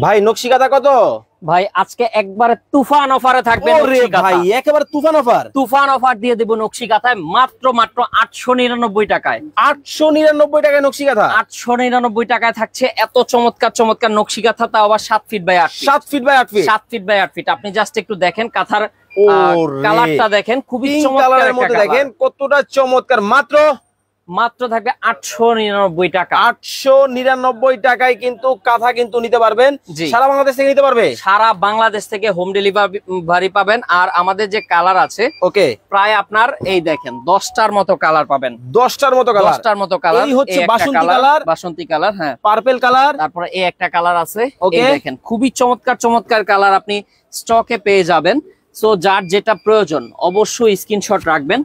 ভাই নকশি কাঁথা কত? ভাই আজকে একবারে তুফান অফারে থাকবে নকশি কাঁথা। ভাই একেবারে তুফান অফার। তুফান অফার দিয়ে দেব নকশি কাঁথায় মাত্র 899 টাকায়। 899 টাকায় নকশি কাঁথা। 899 টাকায় থাকছে এত চমৎকার চমৎকার নকশি কাঁথা, তাও আবার 7 feet by 8 feet. 7 feet by 8 feet. 7 feet by 8 feet. আপনি জাস্ট একটু দেখেন কাঁথার কালারটা দেখেন, খুবই চমৎকার একটা কালার। দেখেন কতটা চমৎকার। মাত্র থাকবে 899 টাকা। 899 টাকায় কিন্তু কাঁথা কিন্তু নিতে পারবেন। সারা বাংলাদেশ থেকে নিতে পারবে। সারা বাংলাদেশ থেকে হোম ডেলিভারি পাবেন। আর আমাদের যে কালার আছে ওকে প্রায় আপনার এই দেখেন 10টার মতো কালার পাবেন। 10টার মতো কালার। 10টার মতো কালার। এই হচ্ছে বাসন্তী কালার। বাসন্তী কালার, হ্যাঁ, পার্পল কালার। তারপরে এই একটা কালার আছে। এই দেখেন খুবই চমৎকার চমৎকার কালার আপনি স্টকে পেয়ে যাবেন। সো যার যেটা প্রয়োজন অবশ্যই স্ক্রিনশট রাখবেন।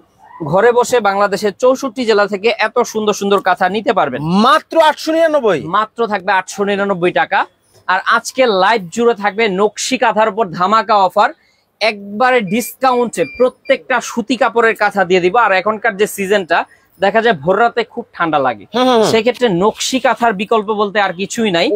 ঘরে বসে বাংলাদেশের 64 জেলা থেকে এত সুন্দর সুন্দর কাঁথা নিতে পারবেন মাত্র 899। মাত্র থাকবে 899 টাকা। আর আজকে লাইভ জুড়ে থাকবে নকশি কাঁথার উপর ধামাকা অফার, একবারে ডিসকাউন্টে প্রত্যেকটা সুতি কাপড়ের কাঁথা দিয়ে দিব। আর এখনকার যে সিজনটা দেখা যায় ভোর রাতে খুব ঠান্ডা লাগে, সেক্ষেত্রে নকশি কাঁথার বিকল্প বলতে আর কিছুই নাই।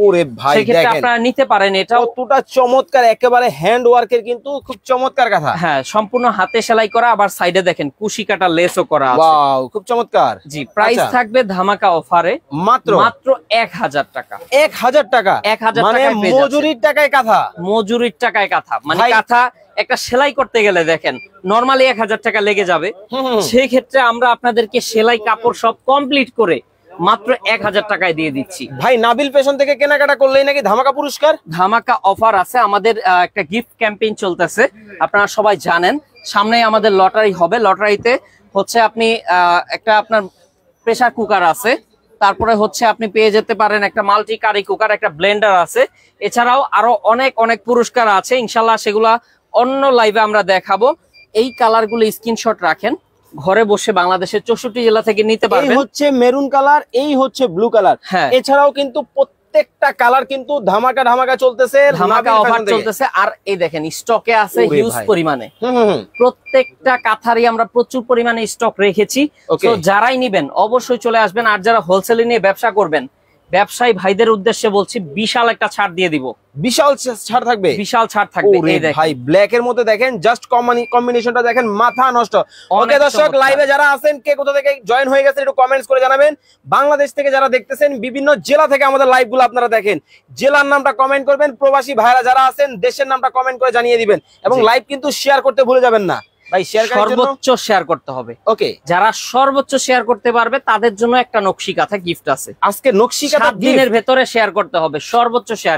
সেক্ষেত্রে আপনারা নিতে পারেন। এটা কতটা চমৎকার, একেবারে হ্যান্ড ওয়ার্কের কিন্তু খুব চমৎকার কাঁথা। হ্যাঁ, সম্পূর্ণ হাতে সেলাই করা, আবার সাইডে দেখেন কুশি কাটা লেসও করা আছে। ওয়াও, খুব চমৎকার। জি, প্রাইস থাকবে ধামাকা অফারে মাত্র 1000 টাকা। 1000 টাকা। 1000 মানে মজুরির টাকায় কাঁথা। মজুরির টাকায় কাঁথা। মানে কাঁথা একটা সেলাই করতে গেলে দেখেন নরমালি 1000 টাকা লেগে যাবে, সেই ক্ষেত্রে আমরা আপনাদেরকে সেলাই কাপড় সব কমপ্লিট করে মাত্র 1000 টাকায় দিয়ে দিচ্ছি। ভাই নাবিল ফ্যাশন থেকে কেনাকাটা করলেই নাকি ধামাকা পুরস্কার, ধামাকা অফার আছে। আমাদের একটা গিফট ক্যাম্পেইন চলতেছে, আপনারা সবাই জানেন। সামনেই আমাদের লটারি হবে। লটারিতে হচ্ছে আপনি একটা আপনার প্রেসার কুকার আছে, তারপরে হচ্ছে আপনি পেয়ে যেতে পারেন একটা মাল্টি কারি কুকার, একটা ব্লেন্ডার আছে, এছাড়াও আরো অনেক অনেক পুরস্কার আছে। ইনশাল্লাহ সেগুলা অন্য লাইভে আমরা দেখাবো। এই কালারগুলো স্ক্রিনশট রাখেন, ঘরে বসে বাংলাদেশের 64 জেলা থেকে নিতে পারবেন। এই হচ্ছে মেরুন কালার, এই হচ্ছে ব্লু কালার। হ্যাঁ, এছাড়াও কিন্তু প্রত্যেকটা কালার কিন্তু ধামাকা ধামাকা চলতেছে, ধামাকা অফার চলতেছে। আর এই দেখেন স্টকে আছে হিউজ পরিমাণে। প্রত্যেকটা কাঁথারই আমরা প্রচুর পরিমাণে স্টক রেখেছি। তো যারাই নিবেন অবশ্যই চলে আসবেন। আর যারা হোলসেলে নিয়ে ব্যবসা করবেন, ব্যবসায়ী ভাইদের উদ্দেশ্যে বলছি বিশাল একটা ছাড় দিয়ে দিব। বিশাল ছাড় থাকবে, বিশাল ছাড় থাকবে। এই দেখেন ভাই ব্ল্যাক এর মধ্যে দেখেন, জাস্ট কম্বিনেশনটা দেখেন, মাথা নষ্ট। ওকে দর্শক, লাইভে যারা আছেন কে কোথা থেকে জয়েন হয়ে গেছেন একটু কমেন্টস করে জানাবেন। বাংলাদেশ থেকে যারা দেখতেছেন, বিভিন্ন জেলা থেকে আমাদের লাইভগুলো আপনারা দেখেন, জেলার নামটা কমেন্ট করবেন। প্রবাসী ভাইরা যারা আছেন দেশের নামটা কমেন্ট করে জানিয়ে দিবেন। এবং লাইভ কিন্তু শেয়ার করতে ভুলে যাবেন না ভাই, সর্বোচ্চ শেয়ার করতে হবে। ওকে, যারা সর্বোচ্চ শেয়ার করতে পারবে তাদের জন্য একটা নকশি কাঁথা গিফট আছে। আজকে নকশি কাঁথা 7 দিনের ভেতরে শেয়ার করতে হবে, সর্বোচ্চ শেয়ার।